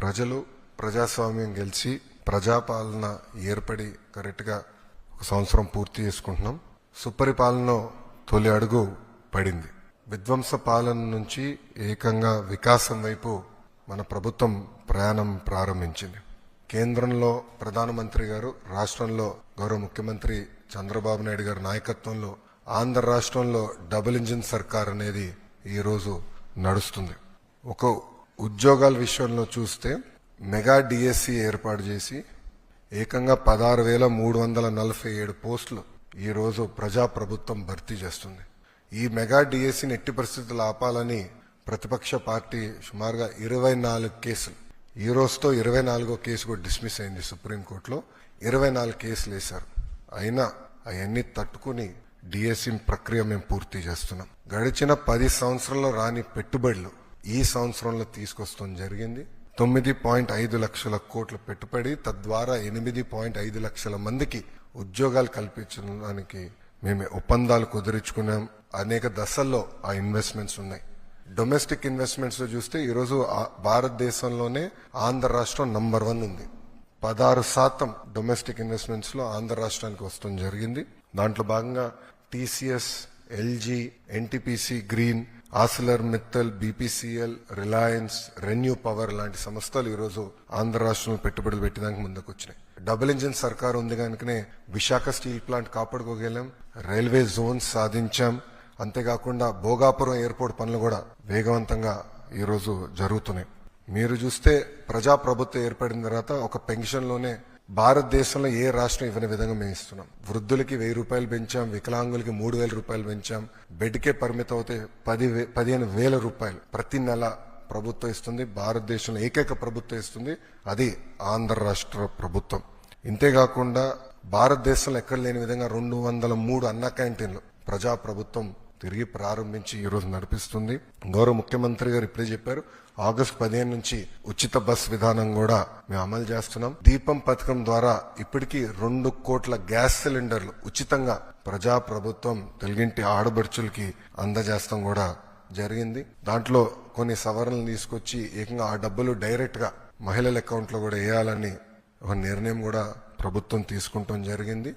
ప్రజలు ప్రజాస్వామ్యం గెలిచి ప్రజాపాలన ఏర్పడి కరెక్ట్గా ఒక సంవత్సరం పూర్తి చేసుకుంటున్నాం. సుపరిపాలన తొలి అడుగు పడింది. విధ్వంస పాలన నుంచి ఏకంగా వికాసం వైపు మన ప్రభుత్వం ప్రయాణం ప్రారంభించింది. కేంద్రంలో ప్రధానమంత్రి గారు, రాష్ట్రంలో గౌరవ ముఖ్యమంత్రి చంద్రబాబు నాయుడు గారి నాయకత్వంలో ఆంధ్ర రాష్ట్రంలో డబుల్ ఇంజిన్ సర్కార్ అనేది ఈ రోజు నడుస్తుంది. ఒక ఉద్యోగాల విషయంలో చూస్తే మెగా డిఎస్సి ఏర్పాటు చేసి ఏకంగా 16,347 పోస్టులు ఈ రోజు ప్రజాప్రభుత్వం భర్తీ చేస్తుంది. ఈ మెగా డిఎస్సిని ఎట్టి పరిస్థితులు ఆపాలని ప్రతిపక్ష పార్టీ సుమారుగా 24 కేసులు, ఈ రోజుతో 24వ కేసు కూడా డిస్మిస్ అయింది సుప్రీంకోర్టులో. 24 కేసులు వేశారు. అయినా అవన్నీ తట్టుకుని డిఎస్సి ప్రక్రియ మేము పూర్తి చేస్తున్నాం. గడిచిన 10 సంవత్సరాల్లో రాని పెట్టుబడులు ఈ సంవత్సరంలో తీసుకొస్తాం జరిగింది. 9.5 లక్షల కోట్ల పెట్టుబడి, తద్వారా 8.5 లక్షల మందికి ఉద్యోగాలు కల్పించడానికి మేము ఒప్పందాలు కుదుర్చుకున్నాం. అనేక దశల్లో ఆ ఇన్వెస్ట్మెంట్స్ ఉన్నాయి. డొమెస్టిక్ ఇన్వెస్ట్మెంట్స్ లో చూస్తే ఈరోజు భారతదేశంలోనే ఆంధ్ర రాష్ట్రం నంబర్ 1 ఉంది. 16% డొమెస్టిక్ ఇన్వెస్ట్మెంట్స్ లో ఆంధ్ర రాష్ట్రానికి వస్తుంది జరిగింది. దాంట్లో భాగంగా TCS, LG, NTPC green, ఆసిలర్ Mittal, BPCL, Reliance, renew power లాంటి సంస్థలు ఈరోజు ఆంధ్ర రాష్ట్రంలో పెట్టుబడులు పెట్టడానికి ముందుకు వచ్చినాయి. డబుల్ ఇంజిన్ సర్కార్ ఉంది కనుకనే విశాఖ స్టీల్ ప్లాంట్ కాపాడుకోగలం, రైల్వే జోన్స్ సాధించాం. అంతేకాకుండా భోగాపురం ఎయిర్పోర్ట్ పనులు కూడా వేగవంతంగా ఈరోజు జరుగుతున్నాయి. మీరు చూస్తే ప్రజాప్రభుత్వం ఏర్పడిన తర్వాత ఒక పెన్షన్లోనే భారతదేశంలో ఏ రాష్ట్రం ఇవ్వని విధంగా మేము ఇస్తున్నాం. వృద్ధులకి 1,000 రూపాయలు పెంచాం, వికలాంగులకి 3,000 రూపాయలు పెంచాం. బెడ్కే పరిమితం అవుతే 15,000 రూపాయలు ప్రతి నెల ప్రభుత్వం ఇస్తుంది. భారతదేశంలో ఏకైక ప్రభుత్వం ఇస్తుంది, అది ఆంధ్ర రాష్ట్ర ప్రభుత్వం. ఇంతేకాకుండా భారతదేశంలో ఎక్కడ లేని విధంగా 203 అన్న క్యాంటీన్లు ప్రజాప్రభుత్వం తిరిగి ప్రారంభించి ఈ రోజు నడిపిస్తుంది. గౌరవ ముఖ్యమంత్రి గారు ఇప్పుడే చెప్పారు, ఆగస్టు 15 నుంచి ఉచిత బస్ విధానం కూడా మేము అమలు చేస్తున్నాం. దీపం పథకం ద్వారా ఇప్పటికీ 2 కోట్ల గ్యాస్ సిలిండర్లు ఉచితంగా ప్రజాప్రభుత్వం తెలుగింటి ఆడబడుచులకి అందజేస్తాం కూడా జరిగింది. దాంట్లో కొన్ని సవరణలు తీసుకొచ్చి ఏకంగా ఆ డబ్బులు డైరెక్ట్ గా మహిళల అకౌంట్ లో కూడా వేయాలని ఒక నిర్ణయం కూడా ప్రభుత్వం తీసుకుంటాం జరిగింది.